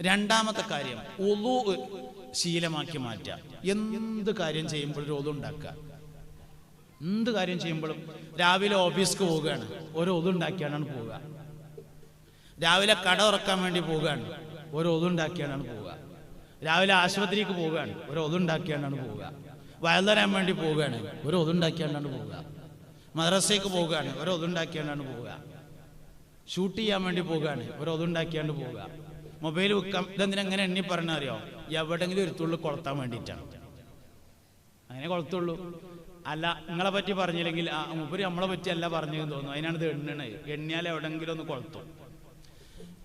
രണ്ടാമത്തെ കാര്യം ഉളു ശീലമാക്കി മാറ്റുക. എന്ത് കാര്യം ചെയ്യുമ്പോഴും ഒരു ഉളു ഉണ്ടാക്കുക. എന്ത് കാര്യം ചെയ്യുമ്പോഴും രാവിലെ ഓഫീസിക്ക് പോവുകയാണ്, ഒരു ഉളു ഉണ്ടാക്കിയാണ് പോവുക. രാവിലെ കട തുറക്കാൻ വേണ്ടി പോവുകയാണ്, ഒരു ഉളു ഉണ്ടാക്കിയാണ് പോവുക. രാവിലെ ആശുപത്രിക്ക് പോവുകയാണ്, ഒരു ഉളു ഉണ്ടാക്കിയാണ് പോവുക. വയൽ തരാൻ വേണ്ടി പോവുകയാണ്, ഒരു ഉളു ഉണ്ടാക്കിയാണ് പോവുക. മദ്രസയ്ക്ക് പോവുകയാണ്, ഒരു ഉളു ഉണ്ടാക്കിയാണ് പോവുക. ഷൂട്ട് ചെയ്യാൻ വേണ്ടി പോവുകയാണ്, ഒരു ഉളു ഉണ്ടാക്കിയാണ് പോവുക. മൊബൈൽ വിൽക്കാം. ഇതെന്തിനാ എങ്ങനെ എണ്ണി പറഞ്ഞാൽ അറിയോ? എവിടെങ്കിലും ഒരു തുള്ളി കൊളുത്താൻ വേണ്ടിയിട്ടാണ്. അങ്ങനെ കൊളുത്തുള്ളൂ. അല്ല നിങ്ങളെ പറ്റി പറഞ്ഞില്ലെങ്കിൽ മുപ്പര് നമ്മളെ പറ്റി അല്ല പറഞ്ഞതെന്ന് തോന്നുന്നു, അതിനാണ് ഇത് എണ്ണണത്. എണ്ണിയാൽ എവിടെങ്കിലും ഒന്ന് കൊളുത്തും.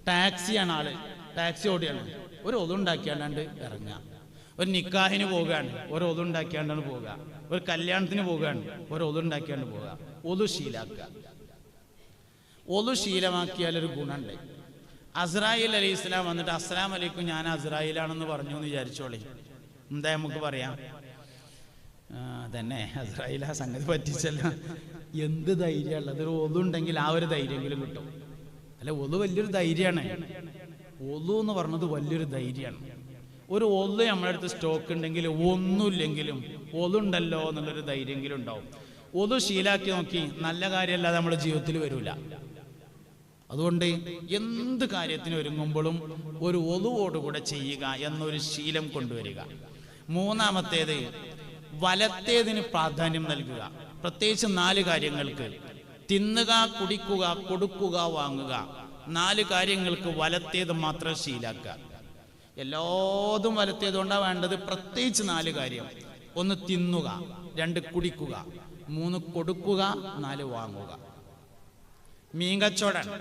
ടാക്സിയാണ് ആള്, ടാക്സി ഓടിയാണ്, ഒരു ഒതുണ്ടാക്കിയാണ്ട് ഇറങ്ങുക. ഒരു നിക്കാഹിന് പോവുകയാണ്, ഒരു ഒതുണ്ടാക്കിയാണ്ടാണ് പോവുക. ഒരു കല്യാണത്തിന് പോവുകയാണ്, ഒരു ഒതുണ്ടാക്കിയാണ്ട് പോവുക. ഒതു ശീലാക്കുക. ഒതു ശീലമാക്കിയാലൊരു ഗുണമുണ്ട്. അസ്രായിൽ അലൈഹി ഇസ്ലാം വന്നിട്ട് അസ്സലാം അലൈക്കും ഞാൻ അസ്രായിലാണെന്ന് പറഞ്ഞു എന്ന് വിചാരിച്ചോളി. എന്താ നമുക്ക് പറയാം? തന്നെ അസ്രായിൽ ആ സംഗതി പറ്റിച്ചല്ല. എന്ത് ധൈര്യമുള്ള അതൊരു ഒതുണ്ടെങ്കിൽ ആ ഒരു ധൈര്യമെങ്കിലും കിട്ടും. അല്ല, ഒതു വലിയൊരു ധൈര്യമാണ്. ഒതു എന്ന് പറഞ്ഞത് വലിയൊരു ധൈര്യമാണ്. ഒരു ഒതു നമ്മുടെ അടുത്ത് സ്റ്റോക്ക് ഉണ്ടെങ്കിൽ ഒന്നുമില്ലെങ്കിലും ഒതുണ്ടല്ലോ എന്നുള്ളൊരു ധൈര്യമെങ്കിലും ഉണ്ടാവും. ഒതു ശീലാക്കി നോക്കി, നല്ല കാര്യമല്ലാതെ നമ്മുടെ ജീവിതത്തിൽ വരില്ല. അതുകൊണ്ട് എന്ത് കാര്യത്തിന് ഒരുങ്ങുമ്പോഴും ഒരു ഒതുവോടുകൂടെ ചെയ്യുക എന്നൊരു ശീലം കൊണ്ടുവരിക. മൂന്നാമത്തേത് വലത്തേതിന് പ്രാധാന്യം നൽകുക. പ്രത്യേകിച്ച് 4 കാര്യങ്ങൾക്ക്: തിന്നുക, കുടിക്കുക, കൊടുക്കുക, വാങ്ങുക. 4 കാര്യങ്ങൾക്ക് വലത്തേത് മാത്രം ശീലാക്കുക. എല്ലാതും വലത്തേതുകൊണ്ടാണ് വേണ്ടത്. പ്രത്യേകിച്ച് 4 കാര്യം: 1 തിന്നുക, 2 കുടിക്കുക, 3 കൊടുക്കുക, 4 വാങ്ങുക. മീൻ കച്ചവടമാണ്.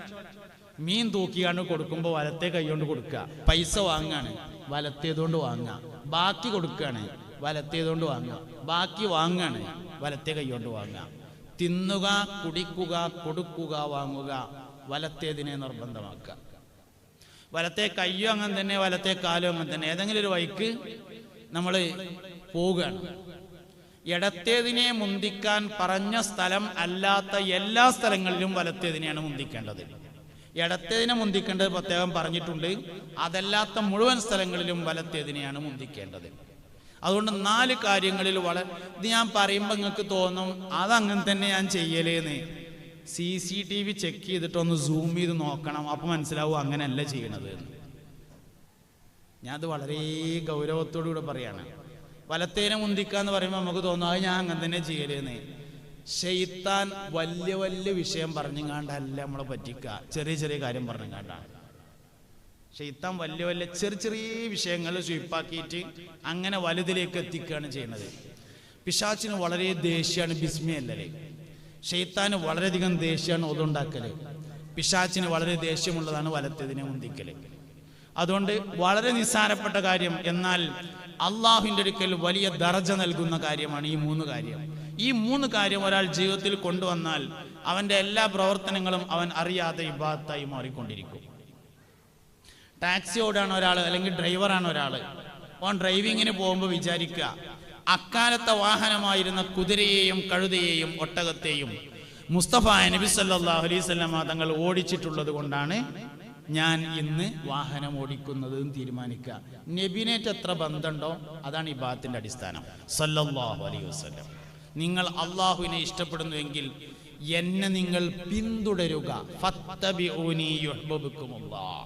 മീൻ തൂക്കിയാണ് കൊടുക്കുമ്പോൾ വലത്തെ കൈകൊണ്ട് കൊടുക്കുക. പൈസ വാങ്ങാണ്, വലത്തേതുകൊണ്ട് വാങ്ങുക. ബാക്കി കൊടുക്കുകയാണ്, വലത്തേതുകൊണ്ട് വാങ്ങുക. ബാക്കി വാങ്ങാണ്, വലത്തെ കൈകൊണ്ട് വാങ്ങുക. തിന്നുക, കുടിക്കുക, കൊടുക്കുക, വാങ്ങുക, വലത്തേതിനെ നിർബന്ധമാക്കുക. വലത്തെ കയ്യോ അങ്ങനെ തന്നെ, വലത്തെ കാലോ അങ്ങനെ തന്നെ. ഏതെങ്കിലും ഒരു വഴിക്ക് നമ്മൾ പോവുകയാണ്. ഇടത്തേതിനെ മുന്തിക്കാൻ പറഞ്ഞ സ്ഥലം അല്ലാത്ത എല്ലാ സ്ഥലങ്ങളിലും വലത്തേതിനെയാണ് മുന്തിക്കേണ്ടത്. ഇടത്തേതിനെ മുന്തിക്കേണ്ടത് പ്രത്യേകം പറഞ്ഞിട്ടുണ്ട്. അതല്ലാത്ത മുഴുവൻ സ്ഥലങ്ങളിലും വലത്തേതിനെയാണ് മുന്തിക്കേണ്ടത്. അതുകൊണ്ട് 4 കാര്യങ്ങളിൽ ഇത് ഞാൻ പറയുമ്പോൾ നിങ്ങൾക്ക് തോന്നും അതങ്ങനെ തന്നെ ഞാൻ ചെയ്യലേന്ന്. CCTV ചെക്ക് ചെയ്തിട്ടൊന്ന് സൂം ചെയ്ത് നോക്കണം, അപ്പം മനസ്സിലാവും അങ്ങനെയല്ല ചെയ്യണത്. ഞാനത് വളരെ ഗൗരവത്തോടുകൂടെ പറയാണ്. വലത്തേനെ മുന്തിക്കാന്ന് പറയുമ്പോൾ നമുക്ക് തോന്നും അത് ഞാൻ അങ്ങനെ തന്നെ ചെയ്യലേന്ന്. ശൈത്താൻ വലിയ വലിയ വിഷയം പറഞ്ഞുകാണ്ടല്ല നമ്മളെ പറ്റിക്കുക, ചെറിയ ചെറിയ കാര്യം പറഞ്ഞുകാണ്ടാണ്. ശൈത്താൻ വലിയ വലിയ ചെറിയ ചെറിയ വിഷയങ്ങൾ സ്വീപ്പാക്കിയിട്ട് അങ്ങനെ വലുതിലേക്ക് എത്തിക്കുകയാണ് ചെയ്യുന്നത്. പിശാച്ചിന് വളരെ ദേഷ്യമാണ് ബിസ്മിയല്ലേ. ശൈത്താന് വളരെയധികം ദേഷ്യമാണ് ഒതുണ്ടാക്കല്. പിശാച്ചിന് വളരെ ദേഷ്യമുള്ളതാണ് വലത്തേതിനെ മുന്തിക്കല്. അതുകൊണ്ട് വളരെ നിസ്സാരപ്പെട്ട കാര്യം, എന്നാൽ അള്ളാഹുവിൻ്റെ അടുക്കൽ വലിയ ദർജ നൽകുന്ന കാര്യമാണ് ഈ 3 കാര്യം. ഈ 3 കാര്യം ഒരാൾ ജീവിതത്തിൽ കൊണ്ടുവന്നാൽ അവൻ്റെ എല്ലാ പ്രവർത്തനങ്ങളും അവൻ അറിയാതെ ഇബാദത്തായി മാറിക്കൊണ്ടിരിക്കും. ടാക്സി ഓടാണ് ഒരാൾ, അല്ലെങ്കിൽ ഡ്രൈവറാണ് ഒരാൾ. ഓൻ ഡ്രൈവിങ്ങിന് പോകുമ്പോൾ വിചാരിക്കുക, അക്കാലത്തെ വാഹനമായിരുന്ന കുതിരയെയും കഴുതയെയും ഒട്ടകത്തെയും മുസ്തഫ നബി സല്ലല്ലാഹു അലൈഹി വസല്ലം തങ്ങൾ ഓടിച്ചിട്ടുള്ളത് കൊണ്ടാണ് ഞാൻ ഇന്ന് വാഹനം ഓടിക്കുന്നത് എന്ന് തീരുമാനിക്കുക. നബിനേറ്റ് എത്ര ബന്ധമുണ്ടോ അതാണ് ഇബാദത്തിന്റെ അടിസ്ഥാനം. സല്ലല്ലാഹു അലൈഹി വസല്ലം, നിങ്ങൾ അള്ളാഹുവിനെ ഇഷ്ടപ്പെടുന്നുവെങ്കിൽ എന്നെ നിങ്ങൾ പിന്തുടരുക. ഫത്തബിഊനി യുഹ്ബബുക്കുമുല്ലാഹ്.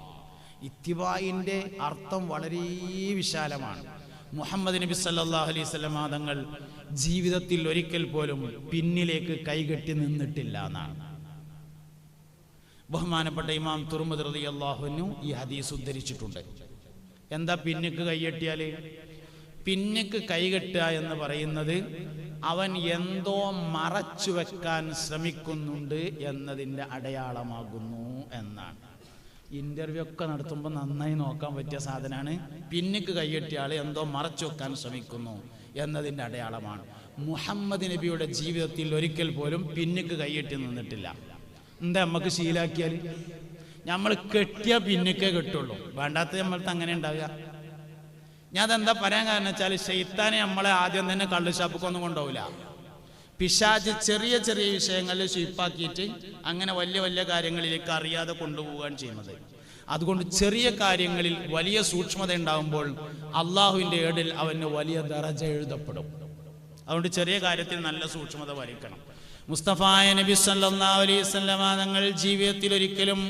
ഇത്തിബായിന്റെ അർത്ഥം വളരെ വിശാലമാണ്. മുഹമ്മദ് നബി സല്ലല്ലാഹു അലൈഹി വസല്ലം തങ്ങൾ ജീവിതത്തിൽ ഒരിക്കൽ പോലും പിന്നിലേക്ക് കൈകെട്ടി നിന്നിട്ടില്ല എന്നാണ്. ബഹുമാനപ്പെട്ട ഇമാം തുർമുദി റളിയല്ലാഹു അൻഹു ഈ ഹദീസ് ഉദ്ധരിച്ചിട്ടുണ്ട്. എന്താ പിന്നിക്ക് കൈകെട്ടിയാൽ? പിന്നിക്ക് കൈകെട്ടുക എന്ന് പറയുന്നത് അവൻ എന്തോ മറച്ചു വെക്കാൻ ശ്രമിക്കുന്നുണ്ട് എന്നതിൻ്റെ അടയാളമാകുന്നു എന്നാണ്. ഇന്റർവ്യൂ ഒക്കെ നടത്തുമ്പോൾ നന്നായി നോക്കാൻ പറ്റിയ സാധനമാണ്. പിന്നിക്ക് കൈകെട്ടിയ ആൾ എന്തോ മറച്ചു വെക്കാൻ ശ്രമിക്കുന്നു എന്നതിൻ്റെ അടയാളമാണ്. മുഹമ്മദ് നബിയുടെ ജീവിതത്തിൽ ഒരിക്കൽ പോലും പിന്നിക്ക് കൈകെട്ടി നിന്നിട്ടില്ല. എന്താ നമുക്ക് ശീലാക്കിയാൽ? നമ്മൾ കെട്ടിയ പിന്നിക്കേ കിട്ടുള്ളൂ, വേണ്ടാത്ത നമ്മൾക്ക് അങ്ങനെ ഉണ്ടാവുക. ഞാൻ അതെന്താ പറയാൻ കാരണം വെച്ചാൽ, ശൈത്താനെ നമ്മളെ ആദ്യം തന്നെ കള്ളുഷാപ്പൊന്നും കൊണ്ടുപോകില്ല. പിശാച് ചെറിയ ചെറിയ വിഷയങ്ങളിൽ സ്വീപ്പാക്കിയിട്ട് അങ്ങനെ വലിയ വലിയ കാര്യങ്ങളിലേക്ക് അറിയാതെ കൊണ്ടുപോവുകയാണ് ചെയ്യുന്നത്. അതുകൊണ്ട് ചെറിയ കാര്യങ്ങളിൽ വലിയ സൂക്ഷ്മത ഉണ്ടാകുമ്പോൾ അള്ളാഹുവിൻ്റെ ഏടിൽ അവന് വലിയ ദറജ എഴുതപ്പെടും. അതുകൊണ്ട് ചെറിയ കാര്യത്തിൽ നല്ല സൂക്ഷ്മത പാലിക്കണം. മുസ്തഫായ നബി സല്ലല്ലാഹു അലൈഹി വസല്ലമ തങ്ങൾ ജീവിതത്തിൽ ഒരിക്കലും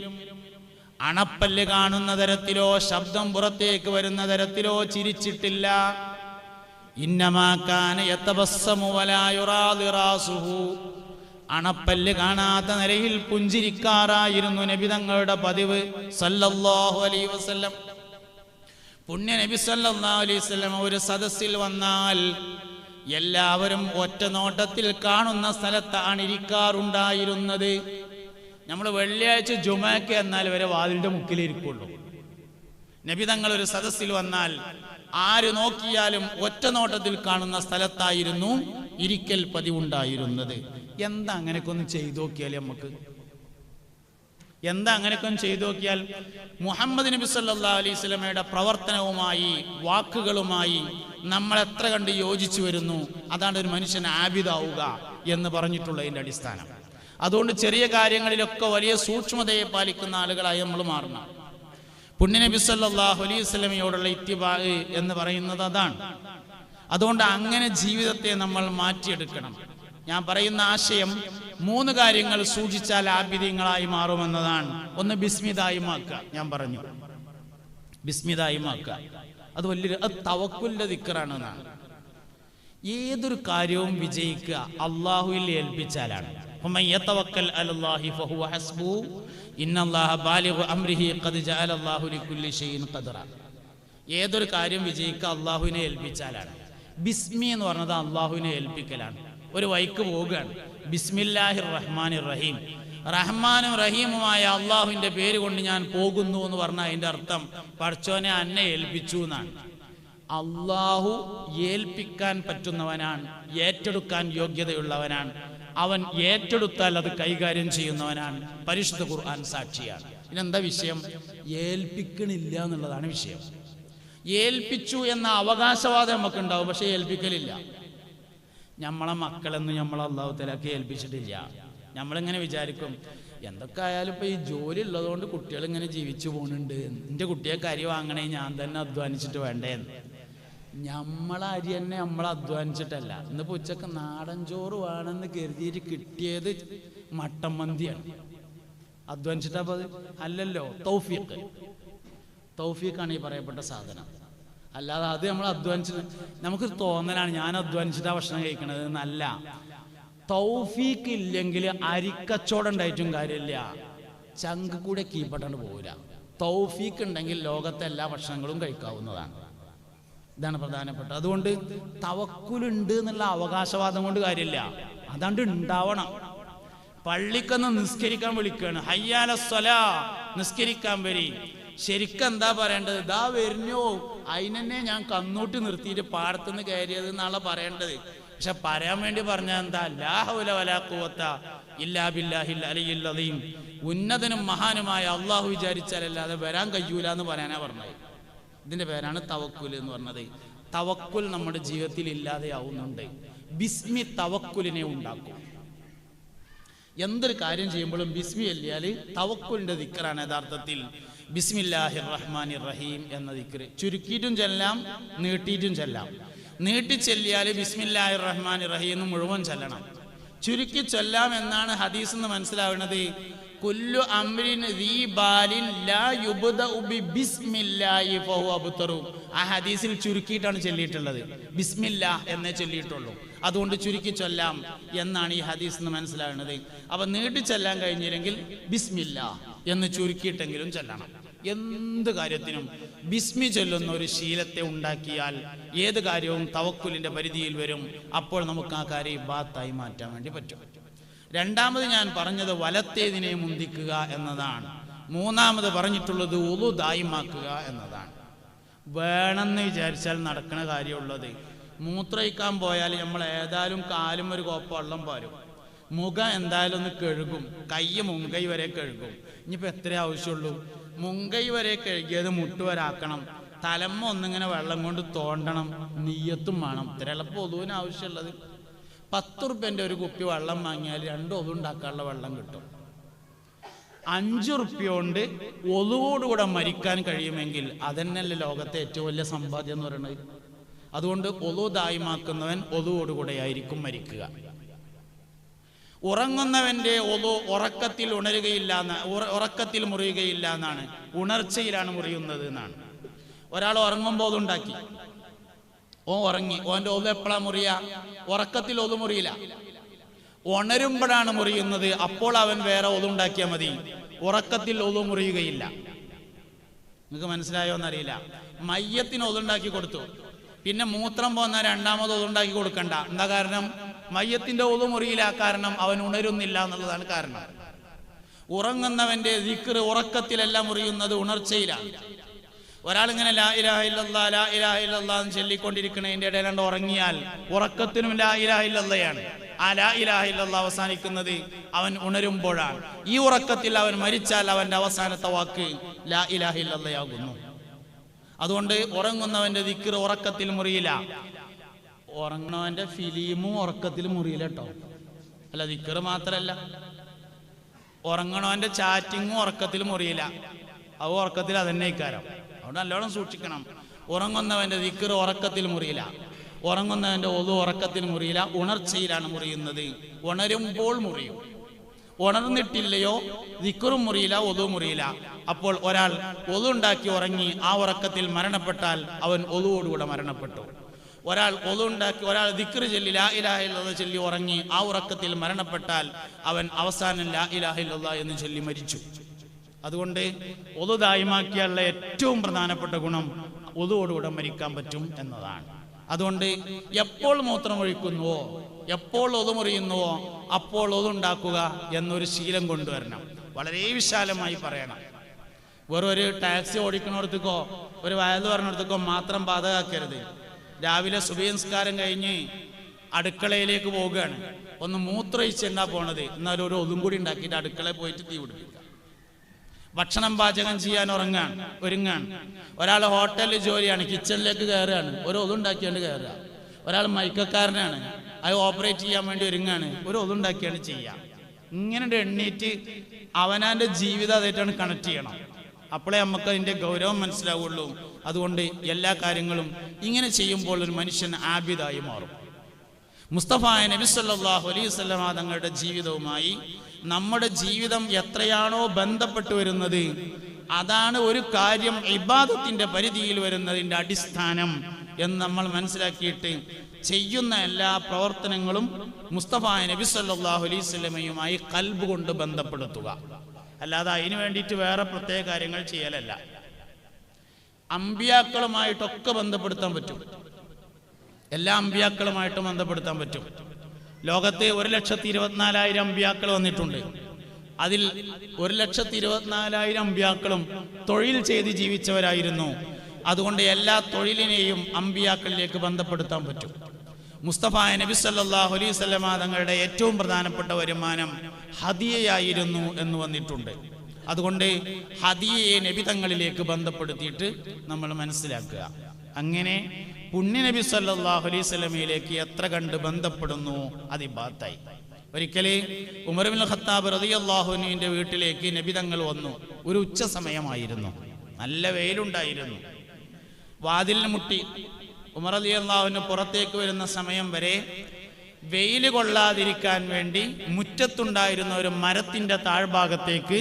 അണപ്പല്ല് കാണുന്ന തരത്തിലോ ശബ്ദം പുറത്തേക്ക് വരുന്ന തരത്തിലോ ചിരിച്ചിട്ടില്ല. ഇന്നമാ കാന യതബസ്സമു വലാ യുറാദി റാസുഹു, അണപ്പല്ല് കാണാത്ത നിലയിൽ പുഞ്ചിരിക്കാറായിരുന്നു നബി തങ്ങളുടെ പതിവ് സല്ലല്ലാഹു അലൈഹി വസല്ലം. പുണ്യ നബി സല്ലല്ലാഹു അലൈഹി വസല്ലം ഒരു സദസ്സിൽ വന്നാൽ എല്ലാവരും ഒറ്റ നോട്ടത്തിൽ കാണുന്ന സ്ഥലത്താണ് ഇരിക്കാറുണ്ടായിരുന്നത്. നമ്മൾ വെള്ളിയാഴ്ച ജുമഅക്ക് എന്നാൽ വരെ വാതിലിന്റെ മുക്കിലിരിക്കുള്ളൂ. നബി തങ്ങൾ ഒരു സദസ്സിൽ വന്നാൽ ആര് നോക്കിയാലും ഒറ്റ നോട്ടത്തിൽ കാണുന്ന സ്ഥലത്തായിരുന്നു ഇരിക്കൽ പതിവുണ്ടായിരുന്നത്. എന്താ അങ്ങനെയൊക്കെ ഒന്ന് ചെയ്തു നോക്കിയാൽ നമുക്ക് മുഹമ്മദ് നബി സല്ലല്ലാഹു അലൈഹി വസല്ലമയുടെ പ്രവർത്തനവുമായി വാക്കുകളുമായി നമ്മൾ എത്ര കണ്ട് യോജിച്ചു വരുന്നു, അതാണ് ഒരു മനുഷ്യൻ ആബിദാവുക എന്ന് പറഞ്ഞിട്ടുള്ളതിന്റെ അടിസ്ഥാനം. അതുകൊണ്ട് ചെറിയ കാര്യങ്ങളിലൊക്കെ വലിയ സൂക്ഷ്മതയെ പാലിക്കുന്ന ആളുകളായി നമ്മൾ മാറണം. പുണ്യ നബി സല്ലല്ലാഹു അലൈഹി വസല്ലമയോടുള്ള ഇത്തിബാ എന്ന് പറയുന്നത് അതാണ്. അതുകൊണ്ട് അങ്ങനെ ജീവിതത്തെ നമ്മൾ മാറ്റിയെടുക്കണം. ഞാൻ പറയുന്ന ആശയം 3 കാര്യങ്ങൾ സൂക്ഷിച്ചാൽ ആബിദീങ്ങളായി മാറുമെന്നതാണ്. ഒന്ന് ബിസ്മിദായിമാക്കുക. ഞാൻ പറഞ്ഞു ബിസ്മിദായിമാക്കുക, അത് വലിയൊരു തവക്കുലിന്റെ ദിക്റാണ് എന്നാണ്. ഏതൊരു കാര്യവും വിജയിക്കുക അള്ളാഹുവിൽ ഏൽപ്പിച്ചാലാണ്. ഏതൊരു കാര്യം വിജയിക്കുക അള്ളാഹുവിനെ ഏൽപ്പിച്ചാലാണ്. ബിസ്മി എന്ന് പറഞ്ഞത് അള്ളാഹുവിനെ ഏൽപ്പിക്കലാണ്. ഒരു വഴിക്ക് പോവുകയാണ്, ബിസ്മില്ലാഹിർ റഹ്മാനിർ റഹീം, റഹ്മാനും റഹീമുമായ അള്ളാഹുവിന്റെ പേര് കൊണ്ട് ഞാൻ പോകുന്നു എന്ന് പറഞ്ഞാൽ അതിന്റെ അർത്ഥം പടച്ചോനെ അന്നെ ഏൽപ്പിച്ചു എന്നാണ്. അള്ളാഹു ഏൽപ്പിക്കാൻ പറ്റുന്നവനാണ്, ഏറ്റെടുക്കാൻ യോഗ്യതയുള്ളവനാണ്. അവൻ ഏറ്റെടുത്താൽ അത് കൈകാര്യം ചെയ്യുന്നവനാണ്. പരിശുദ്ധ ഖുർആൻ സാക്ഷിയാണ്. ഇതിനെന്താ വിഷയം? ഏൽപ്പിക്കണില്ല എന്നുള്ളതാണ് വിഷയം. ഏൽപ്പിച്ചു എന്ന അവകാശവാദം നമുക്കുണ്ടാവും, പക്ഷെ ഏൽപ്പിക്കലില്ല. നമ്മളെ മക്കളെന്ന് നമ്മൾ അള്ളാഹു തആലക്ക് ഏൽപ്പിച്ചിട്ടില്ല. നമ്മളിങ്ങനെ വിചാരിക്കും, എന്തൊക്കെ ആയാലും ഇപ്പൊ ഈ ജോലി ഉള്ളതുകൊണ്ട് കുട്ടികൾ ഇങ്ങനെ ജീവിച്ചു പോകുന്നുണ്ട്, എൻ്റെ കുട്ടിയെ കരി വാങ്ങണേ ഞാൻ തന്നെ അധ്വാനിച്ചിട്ട് വേണ്ടേ. നമ്മളെ അരി തന്നെ നമ്മൾ അധ്വാനിച്ചിട്ടല്ല. ഇന്നിപ്പോ ഉച്ചക്ക് നാടൻ ചോറ് വേണമെന്ന് കരുതിയിട്ട് കിട്ടിയത് മട്ടൻ മന്തിയാണ്. അധ്വാനിച്ചിട്ടപ്പോ അത് അല്ലല്ലോ. തൗഫീഖാണ് ഈ പറയപ്പെട്ട സാധനം. അല്ലാതെ അത് നമ്മൾ അധ്വാനിച്ചിട്ട് നമുക്ക് തോന്നലാണ് ഞാൻ അധ്വാനിച്ചിട്ടാ ഭക്ഷണം കഴിക്കണത് എന്നല്ല. തൗഫീഖ് ഇല്ലെങ്കിൽ അരിക്കച്ചവടം ഉണ്ടായിട്ടും കാര്യമില്ല, ചങ്ക് കൂടെ കീപ്പട്ടാണ്ട് പോവില്ല. തൗഫീഖ് ഉണ്ടെങ്കിൽ ലോകത്തെ എല്ലാ ഭക്ഷണങ്ങളും കഴിക്കാവുന്നതാണ്. ഇതാണ് പ്രധാനപ്പെട്ടത്. അതുകൊണ്ട് തവക്കുലുണ്ട് എന്നുള്ള അവകാശവാദം കൊണ്ട് കാര്യമില്ല, അതാണ്ട് ഉണ്ടാവണം. പള്ളിക്കൊന്ന് നിസ്കരിക്കാൻ വിളിക്കുകയാണ്, ഹയ്യാല സ്വലാ, നിസ്കരിക്കാൻ വരി. ശരിക്കും എന്താ പറയേണ്ടത്? ഇതാ വരുന്നോ, അതിനെന്നെ ഞാൻ കന്നൂട്ടി നിർത്തിയിട്ട് പാടത്തുനിന്ന് കയറിയത് എന്നാണ് പറയേണ്ടത്. പക്ഷെ പറയാൻ വേണ്ടി പറഞ്ഞാൽ എന്താ? ലാ ഹൗല വലാ ഖുവത ഇല്ലാ ബില്ലാഹിൽ അലിയിൽ അദീം, ഉന്നതനും മഹാനുമായ അള്ളാഹു വിചാരിച്ചാലല്ലാതെ വരാൻ കഴിയൂല എന്ന് പറയാനാ പറഞ്ഞത്. ഇതിന്റെ പേരാണ് തവക്കുൽ എന്ന് പറഞ്ഞത്. തവക്കുൽ നമ്മുടെ ജീവിതത്തിൽ ഇല്ലാതെയാവുന്നുണ്ട്. ബിസ്മി തവക്കുലിനെ ഉണ്ടാക്കും. എന്തൊരു കാര്യം ചെയ്യുമ്പോഴും ബിസ്മി അല്ലാൽ തവക്കുലിന്റെ ദിക്റാണ് യഥാർത്ഥത്തിൽ ബിസ്മില്ലാഹിർ റഹ്മാനിർ റഹീം എന്ന ദിക്ർ. ചുരുക്കിയിട്ടും ചെല്ലാം, നീട്ടിയിട്ടും ചെല്ലാം. നീട്ടി ചെല്ലിയാൽ ബിസ്മില്ലാഹിർ റഹ്മാനിർ റഹീം എന്ന് മുഴുവൻ ചെല്ലണം. ചുരുക്കി ചൊല്ലാം എന്നാണ് ഹദീസ് എന്ന് മനസ്സിലാവുന്നത്. കുല്ലു അംരിൻ ദീ ബാലിൻ ലാ യുബ്ദഉ ബിസ്മില്ലാഹി ഫഹു അബ്തറു. ആ ഹദീസിൽ ചുരുക്കിയിട്ടാണ് ചൊല്ലിയിട്ടുള്ളത്, ബിസ്മില്ലാ എന്നേ ചൊല്ലിയിട്ടുള്ളൂ. അതുകൊണ്ട് ചുരുക്കി ചൊല്ലാം എന്നാണ് ഈ ഹദീസ് എന്ന് മനസ്സിലാവുന്നത്. അപ്പൊ നീട്ടി ചെല്ലാൻ കഴിഞ്ഞില്ലെങ്കിൽ ബിസ്മില്ലാ എന്ന് ചുരുക്കിയിട്ടെങ്കിലും ചൊല്ലണം. എന്ത് കാര്യത്തിനും ബിസ്മി ചൊല്ലുന്ന ഒരു ശീലത്തെ ഉണ്ടാക്കിയാൽ ഏത് കാര്യവും തവക്കുലിന്റെ പരിധിയിൽ വരും. അപ്പോൾ നമുക്ക് ആ കാര്യം ഇബാദത്തായി മാറ്റാൻ വേണ്ടി പറ്റും. രണ്ടാമത് ഞാൻ പറഞ്ഞത് വലത്തേതിനെ മുന്തിക്കുക എന്നതാണ്. മൂന്നാമത് പറഞ്ഞിട്ടുള്ളത് ഉളു ദായിമാക്കുക എന്നതാണ്. വേണമെന്ന് വിചാരിച്ചാൽ നടക്കുന്ന കാര്യമുള്ളത്. മൂത്രയിക്കാൻ പോയാൽ നമ്മൾ ഏതായാലും കാലും ഒരു കോപ്പ വെള്ളം പാരും, മുഖം എന്തായാലും ഒന്ന് കഴുകും, കൈ മുൻകൈ വരെ കഴുകും. ഇനിയിപ്പോൾ എത്ര ആവശ്യമുള്ളൂ? മുൻകൈ വരെ കഴുകിയത് മുട്ടുവരാക്കണം, തലമ്മ ഒന്നിങ്ങനെ വെള്ളം കൊണ്ട് തോണ്ടണം, നീയത്തും വേണം. ഇത്ര എളുപ്പം ഒതുവിന് ആവശ്യമുള്ളത്. 10 റുപ്യൻ്റെ ഒരു കുപ്പി വെള്ളം വാങ്ങിയാൽ 2 ഒതു ഉണ്ടാക്കാനുള്ള വെള്ളം കിട്ടും. 5 ഉറുപ്യ കൊണ്ട് ഒളുവോടുകൂടെ മരിക്കാൻ കഴിയുമെങ്കിൽ അതന്നെയല്ലേ ലോകത്തെ ഏറ്റവും വലിയ സമ്പാദ്യം എന്ന് പറയുന്നത്. അതുകൊണ്ട് ഒളു ദായിമാക്കുന്നവൻ ഒളുവോടുകൂടെ ആയിരിക്കും മരിക്കുക. ഉറങ്ങുന്നവന്റെ ഒളു ഉറക്കത്തിൽ ഉണരുകയില്ല, ഉറക്കത്തിൽ മുറിയുകയില്ല എന്നാണ്, ഉണർച്ചയിലാണ് മുറിയുന്നത് എന്നാണ്. ഒരാൾ ഉറങ്ങുമ്പോൾ ഒതുണ്ടാക്കി, ഉറങ്ങി, ഓന്റെ ഒളു എപ്പോഴാ മുറിയ? ഉറക്കത്തിൽ ഒളു മുറിയില്ല, ഉണരുമ്പോഴാണ് മുറിയുന്നത്. അപ്പോൾ അവൻ വേറെ ഒതുണ്ടാക്കിയാൽ മതി, ഉറക്കത്തിൽ ഒളു മുറിയുകയില്ല. നിങ്ങൾക്ക് മനസ്സിലായോ എന്നറിയില്ല. മയ്യത്തിന് ഒതുണ്ടാക്കി കൊടുത്തു, പിന്നെ മൂത്രം പോന്നാൽ രണ്ടാമത് ഒതുണ്ടാക്കി കൊടുക്കണ്ട. എന്താ കാരണം? മയ്യത്തിന്റെ ഒളു മുറിയില്ല, കാരണം അവൻ ഉണരുന്നില്ല എന്നുള്ളതാണ് കാരണം. ഉറങ്ങുന്നവന്റെ ദിക്ർ ഉറക്കത്തിലല്ല മുറിയുന്നത്, ഉണർച്ചയിലാണ്. ഒരാളിങ്ങനെ ലാ ഇലാഹ ഇല്ലല്ലാഹ് ലാ ഇലാഹ ഇല്ലല്ലാഹ് എന്ന് ചൊല്ലിക്കൊണ്ടിരിക്കുന്നതിന്റെ ഇടയിലാണ്ട് ഉറങ്ങിയാൽ ഉറക്കത്തിനും ലാ ഇലാഹ ഇല്ലല്ലാഹയാണ്. ആ ലാ ഇലാഹ ഇല്ലല്ലാഹ് അവസാനിക്കുന്നത് അവൻ ഉണരുമ്പോഴാണ്. ഈ ഉറക്കത്തിൽ അവൻ മരിച്ചാൽ അവന്റെ അവസാനത്തെ വാക്ക് ലാ ഇലാഹ ഇല്ലല്ലാഹയാകുന്നു. അതുകൊണ്ട് ഉറങ്ങുന്നവന്റെ ദിക്ർ ഉറക്കത്തിൽ മുറിയില്ല. ഉറങ്ങുന്നവന്റെ ഫിലിമും ഉറക്കത്തിൽ മുറിയില്ല കേട്ടോ. അല്ല, ദിക്ർ മാത്രല്ല, ഉറങ്ങണവന്റെ ചാറ്റിങ്ങും ഉറക്കത്തിൽ മുറിയില്ല. അത് ഉറക്കത്തിൽ അതന്നെ ഇക്കാരം. അതുകൊണ്ട് നല്ലോണം സൂക്ഷിക്കണം. ഉറങ്ങുന്നവന്റെ ദിക്ർ ഉറക്കത്തിൽ മുറിയില്ല, ഉറങ്ങുന്നവന്റെ ഒളു ഉറക്കത്തിൽ മുറിയില്ല, ഉണർച്ചയിലാണ് മുറിയുന്നത്. ഉണരുമ്പോൾ മുറിയും. ഉണർന്നിട്ടില്ലയോ ദിക്റും മുറിയില്ല, ഒളു മുറിയില്ല. അപ്പോൾ ഒരാൾ ഒളു ഉണ്ടാക്കി ഉറങ്ങി ആ ഉറക്കത്തിൽ മരണപ്പെട്ടാൽ അവൻ ഒളുവോടുകൂടെ മരണപ്പെട്ടു. ഒരാൾ ഒളു ഉണ്ടാക്കി, ഒരാൾ ദിക്ർ ചൊല്ലി ലാ ഇലാഹ ഇല്ലല്ലാഹ് ചൊല്ലി ഉറങ്ങി ആ ഉറക്കത്തിൽ മരണപ്പെട്ടാൽ അവൻ അവസാനം ലാ ഇലാഹ ഇല്ലല്ലാഹ് എന്ന് ചൊല്ലി മരിച്ചു. അതുകൊണ്ട് ഒളു ദായിമാക്കിയുള്ള ഏറ്റവും പ്രധാനപ്പെട്ട ഗുണം ഒളുവോടുകൂടെ മരിക്കാൻ പറ്റും എന്നതാണ്. അതുകൊണ്ട് എപ്പോൾ മൂത്രമൊഴിക്കുന്നുവോ, എപ്പോൾ ഒളു മുറിയുന്നുവോ അപ്പോൾ ഒളുണ്ടാക്കുക എന്നൊരു ശീലം കൊണ്ടുവരണം. വളരെ വിശാലമായി പറയണം. വേറൊരു ടാക്സി ഓടിക്കുന്നിടത്തേക്കോ ഒരു വയല് പറഞ്ഞിടത്തേക്കോ മാത്രം ബാധകമാക്കരുത്. രാവിലെ സുബഹി നിസ്കാരം കഴിഞ്ഞ് അടുക്കളയിലേക്ക് പോവുകയാണ്, ഒന്ന് മൂത്രമൊഴിച്ചെന്നാ പോണത്, എന്നാലും ഒരു ഒതും കൂടി ഉണ്ടാക്കിയിട്ട് അടുക്കളയിൽ പോയിട്ട് തീ പിടിപ്പിക്കുക. ഭക്ഷണം പാചകം ചെയ്യാൻ ഒരുങ്ങാണ്. ഒരാൾ ഹോട്ടലിൽ ജോലിയാണ്, കിച്ചണിലേക്ക് കയറുകയാണ്, ഒരു ഒതുണ്ടാക്കിയാണ്ട് കയറുക. ഒരാൾ മൈക്കക്കാരനാണ്, അത് ഓപ്പറേറ്റ് ചെയ്യാൻ വേണ്ടി ഒരുങ്ങാണ്, ഒരു ഒതുണ്ടാക്കിയാണ് ചെയ്യുക. ഇങ്ങനെ എണ്ണീറ്റ് അവനാൻ്റെ ജീവിതം അതായിട്ടാണ് കണക്ട് ചെയ്യണം. അപ്പോഴേ നമുക്ക് അതിൻ്റെ ഗൗരവം മനസ്സിലാവുള്ളൂ. അതുകൊണ്ട് എല്ലാ കാര്യങ്ങളും ഇങ്ങനെ ചെയ്യുമ്പോൾ ഒരു മനുഷ്യൻ ആബിദായി മാറും. മുസ്തഫ നബി സല്ലല്ലാഹു അലൈഹി വസല്ലം തങ്ങളുടെ ജീവിതവുമായി നമ്മുടെ ജീവിതം എത്രയാണോ ബന്ധപ്പെട്ട് വരുന്നത്, അതാണ് ഒരു കാര്യം ഇബാദത്തിന്റെ പരിധിയിൽ വരുന്നതിൻ്റെ അടിസ്ഥാനം എന്ന് നമ്മൾ മനസ്സിലാക്കിയിട്ട് ചെയ്യുന്ന എല്ലാ പ്രവർത്തനങ്ങളും മുസ്തഫ നബി സല്ലല്ലാഹു അലൈഹി വസല്ലമയുമായി ഖൽബ് കൊണ്ട് ബന്ധപ്പെടുത്തുക. അല്ലാതെ അതിനു വേണ്ടിയിട്ട് വേറെ പ്രത്യേക കാര്യങ്ങൾ ചെയ്യലല്ല. അമ്പിയാക്കളുമായിട്ടൊക്കെ ബന്ധപ്പെടുത്താൻ പറ്റും, എല്ലാ അമ്പിയാക്കളുമായിട്ടും ബന്ധപ്പെടുത്താൻ പറ്റും. ലോകത്ത് 1,24,000 അമ്പിയാക്കൾ വന്നിട്ടുണ്ട്. അതിൽ 1,24,000 അമ്പിയാക്കളും തൊഴിൽ ചെയ്ത് ജീവിച്ചവരായിരുന്നു. അതുകൊണ്ട് എല്ലാ തൊഴിലിനെയും അമ്പിയാക്കളിലേക്ക് ബന്ധപ്പെടുത്താൻ പറ്റും. മുസ്തഫ നബി സല്ലല്ലാഹു അലൈഹി വസല്ലം തങ്ങളുടെ ഏറ്റവും പ്രധാനപ്പെട്ട വരുമാനം ഹദിയയായിരുന്നു എന്ന് വന്നിട്ടുണ്ട്. അതുകൊണ്ട് ഹദിയയെ നബി തങ്ങളിലേക്ക് ബന്ധപ്പെടുത്തിയിട്ട് നമ്മൾ മനസ്സിലാക്കുക. അങ്ങനെ പുണ്യനബി സല്ലല്ലാഹു അലൈഹി വസല്ലമയിലേക്ക് എത്ര കണ്ട് ബന്ധപ്പെടുന്നു അത് ഇബാദത്തായി. ഒരിക്കലേ ഉമർ ഇബ്നുൽ ഖത്താബ് റളിയല്ലാഹു അൻഹുവിന്റെ വീട്ടിലേക്ക് നബി തങ്ങൾ വന്നു. ഒരു ഉച്ച സമയമായിരുന്നു, നല്ല വെയിലുണ്ടായിരുന്നു. വാതിലിന് മുട്ടി. ഉമർ റളിയല്ലാഹു അൻഹു പുറത്തേക്ക് വരുന്ന സമയം വരെ വെയിൽ കൊള്ളാതിരിക്കാൻ വേണ്ടി മുറ്റത്തുണ്ടായിരുന്ന ഒരു മരത്തിന്റെ താഴ്ഭാഗത്തേക്ക്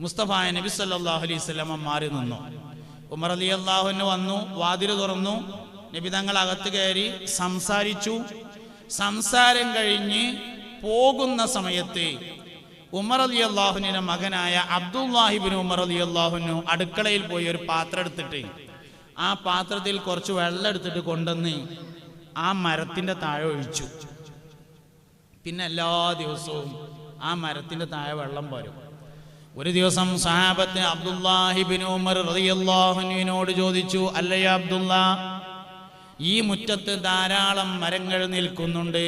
മുസ്തഫ നബി സല്ലല്ലാഹു അലൈഹി വസല്ലം മാറി നിന്നു. ഉമർ റളിയല്ലാഹു അൻഹു വന്നു, വാതിൽ തുറന്നു. നബി തങ്ങൾ അകത്ത് കയറി സംസാരിച്ചു. സംസാരം കഴിഞ്ഞ് പോകുന്ന സമയത്ത് ഉമർ റളിയല്ലാഹു അൻഹുവിന്റെ മകനായ അബ്ദുല്ലാഹി ഇബ്നു ഉമർ റളിയല്ലാഹു അൻഹു അടുക്കളയിൽ പോയി ഒരു പാത്രം എടുത്തിട്ട് ആ പാത്രത്തിൽ കുറച്ച് വെള്ളം എടുത്തിട്ട് കൊണ്ടുവന്ന് ആ മരത്തിന്റെ താഴെ ഒഴിച്ചു. പിന്നെ എല്ലാ ദിവസവും ആ മരത്തിന്റെ താഴെ വെള്ളം പോരും. ഒരു ദിവസം സഹാബത്ത് അബ്ദുല്ലാഹി ഇബ്നു ഉമർ റളിയല്ലാഹു അൻഹുവിനോട് ചോദിച്ചു, അല്ലയ അബ്ദുല്ലാ, ഈ മുറ്റത്ത് ധാരാളം മരങ്ങൾ നിൽക്കുന്നുണ്ട്,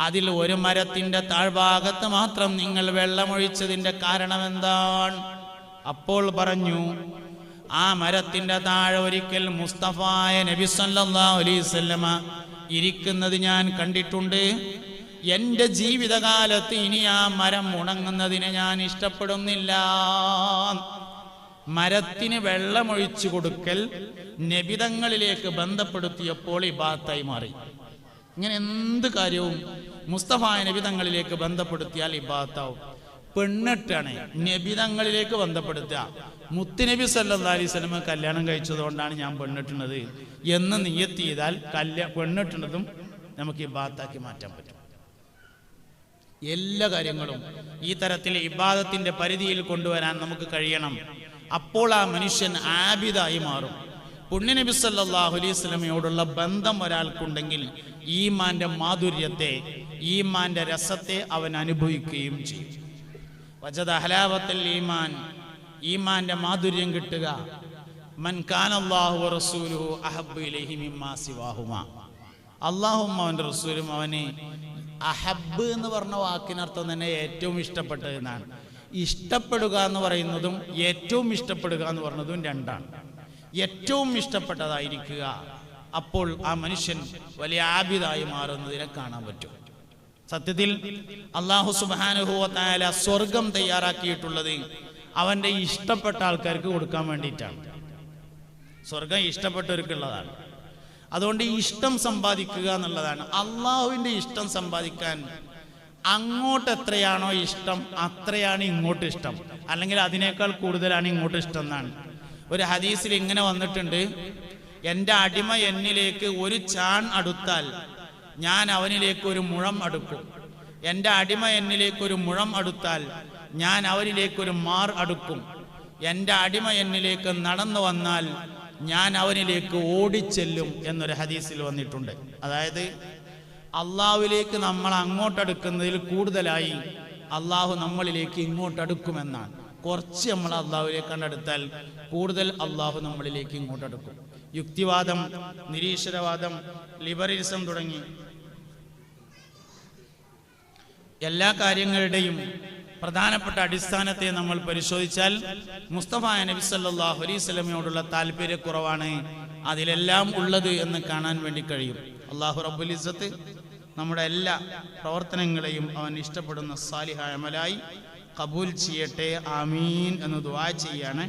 അതിൽ ഒരു മരത്തിന്റെ താഴ്ഭാഗത്ത് മാത്രം നിങ്ങൾ വെള്ളമൊഴിച്ചതിന്റെ കാരണം എന്താണ്? അപ്പോൾ പറഞ്ഞു, ആ മരത്തിന്റെ താഴെ ഒരിക്കൽ മുസ്തഫായ നബി സല്ലല്ലാഹു അലൈഹി വസല്ലമ ഇരിക്കുന്നത് ഞാൻ കണ്ടിട്ടുണ്ട്. എൻ്റെ ജീവിതകാലത്ത് ഇനി ആ മരം ഉണങ്ങുന്നതിനെ ഞാൻ ഇഷ്ടപ്പെടുന്നില്ല. മരത്തിന് വെള്ളമൊഴിച്ചു കൊടുക്കൽ നബിതങ്ങളിലേക്ക് ബന്ധപ്പെടുത്തിയപ്പോൾ ഇബാദത്തായി മാറി. ഇങ്ങനെ എന്ത് കാര്യവും മുസ്തഫ നബിതങ്ങളിലേക്ക് ബന്ധപ്പെടുത്തിയാൽ ഇബാദത്താവും. പെണ്ണെട്ടാണ് നബിതങ്ങളിലേക്ക് ബന്ധപ്പെടുത്തുക. മുത്തുനബി സല്ലല്ലാഹു അലൈഹി വസല്ലം കല്യാണം കഴിച്ചതുകൊണ്ടാണ് ഞാൻ പെണ്ണെട്ടുന്നത് എന്ന് നിയത്ത് ചെയ്താൽ പെണ്ണെട്ടുന്നതും നമുക്ക് ഇബാദത്താക്കി മാറ്റാൻ പറ്റും. എല്ലാ കാര്യങ്ങളും ഈ തരത്തിൽ ഇബാദത്തിന്റെ പരിധിയിൽ കൊണ്ടുവരാൻ നമുക്ക് കഴിയണം. അപ്പോൾ ആ മനുഷ്യൻ ആബിദായി മാറും. പുണ്യനബി സല്ലല്ലാഹു അലൈഹി വസല്ലമയോടുള്ള ബന്ധം ഒരാൾക്കുണ്ടെങ്കിൽ ഈമാന്റെ മാധുര്യത്തെ, ഈമാന്റെ രസത്തെ അവൻ അനുഭവിക്കുകയും ചെയ്യും. വജദ ഹലാവത്തുൽ ഈമാൻ, ഈമാന്റെ മാധുര്യം കിട്ടുക. മൻ കാന അല്ലാഹു വറസൂലുഹു അഹബ്ബു ഇലൈഹി മിമ്മാ സിവാഹുമാ. അല്ലാഹും അവന്റെ റസൂലും അവന് അഹബ്ബ് എന്ന് പറഞ്ഞ വാക്കിനർത്ഥം തന്നെ ഏറ്റവും ഇഷ്ടപ്പെട്ടത് എന്നാണ്. ഇഷ്ടപ്പെടുക എന്ന് പറയുന്നതും ഏറ്റവും ഇഷ്ടപ്പെടുക എന്ന് പറയുന്നതും രണ്ടാണ്. ഏറ്റവും ഇഷ്ടപ്പെട്ടതായിരിക്കുക, അപ്പോൾ ആ മനുഷ്യൻ വലിയ ആബിദായി മാറുന്നതിനെ കാണാൻ പറ്റും. സത്യത്തിൽ അല്ലാഹു സുബ്ഹാനഹു വ തആല സ്വർഗം തയ്യാറാക്കിയിട്ടുള്ളത് അവന്റെ ഇഷ്ടപ്പെട്ട ആൾക്കാർക്ക് കൊടുക്കാൻ വേണ്ടിയിട്ടാണ്. സ്വർഗം ഇഷ്ടപ്പെട്ടവർക്കുള്ളതാണ്. അതുകൊണ്ട് ഇഷ്ടം സമ്പാദിക്കുക എന്നുള്ളതാണ്. അള്ളാഹുവിന്റെ ഇഷ്ടം സമ്പാദിക്കാൻ അങ്ങോട്ട് എത്രയാണോ ഇഷ്ടം അത്രയാണ് ഇങ്ങോട്ട് ഇഷ്ടം, അല്ലെങ്കിൽ അതിനേക്കാൾ കൂടുതലാണ് ഇങ്ങോട്ട് ഇഷ്ടം എന്നാണ്. ഒരു ഹദീസിൽ ഇങ്ങനെ വന്നിട്ടുണ്ട്, എൻ്റെ അടിമ എന്നിലേക്ക് ഒരു ചാൺ അടുത്താൽ ഞാൻ അവനിലേക്ക് ഒരു മുഴം അടുക്കും. എൻ്റെ അടിമ എന്നിലേക്ക് ഒരു മുഴം അടുത്താൽ ഞാൻ അവനിലേക്ക് ഒരു മാർ അടുക്കും. എൻ്റെ അടിമ എന്നിലേക്ക് നടന്നു വന്നാൽ ഞാൻ അവനിലേക്ക് ഓടിച്ചെല്ലും എന്നൊരു ഹദീസിൽ വന്നിട്ടുണ്ട്. അതായത് അള്ളാഹുവിലേക്ക് നമ്മൾ അങ്ങോട്ടടുക്കുന്നതിൽ കൂടുതലായി അള്ളാഹു നമ്മളിലേക്ക് ഇങ്ങോട്ടടുക്കുമെന്നാണ്. കുറച്ച് നമ്മൾ അള്ളാഹുവിലേക്ക് കണ്ടെടുത്താൽ കൂടുതൽ അള്ളാഹു നമ്മളിലേക്ക് ഇങ്ങോട്ടടുക്കും. യുക്തിവാദം, നിരീശ്വരവാദം, ലിബറലിസം തുടങ്ങി എല്ലാ കാര്യങ്ങളുടെയും പ്രധാനപ്പെട്ട അടിസ്ഥാനത്തെ നമ്മൾ പരിശോധിച്ചാൽ മുസ്തഫ നബി സല്ലല്ലാഹു അലൈഹി വസല്ലമയോടുള്ള താല്പര്യക്കുറവാണ് അതിലെല്ലാം ഉള്ളത് എന്ന് കാണാൻ വേണ്ടി കഴിയും. അല്ലാഹു റബ്ബുൽ ഇസ്സത്ത് നമ്മുടെ എല്ലാ പ്രവർത്തനങ്ങളെയും അവൻ ഇഷ്ടപ്പെടുന്ന സാലിഹായ അമലായി കബൂൽ ചെയ്യട്ടെ. ആമീൻ എന്ന് ദുആ ചെയ്യാണ്.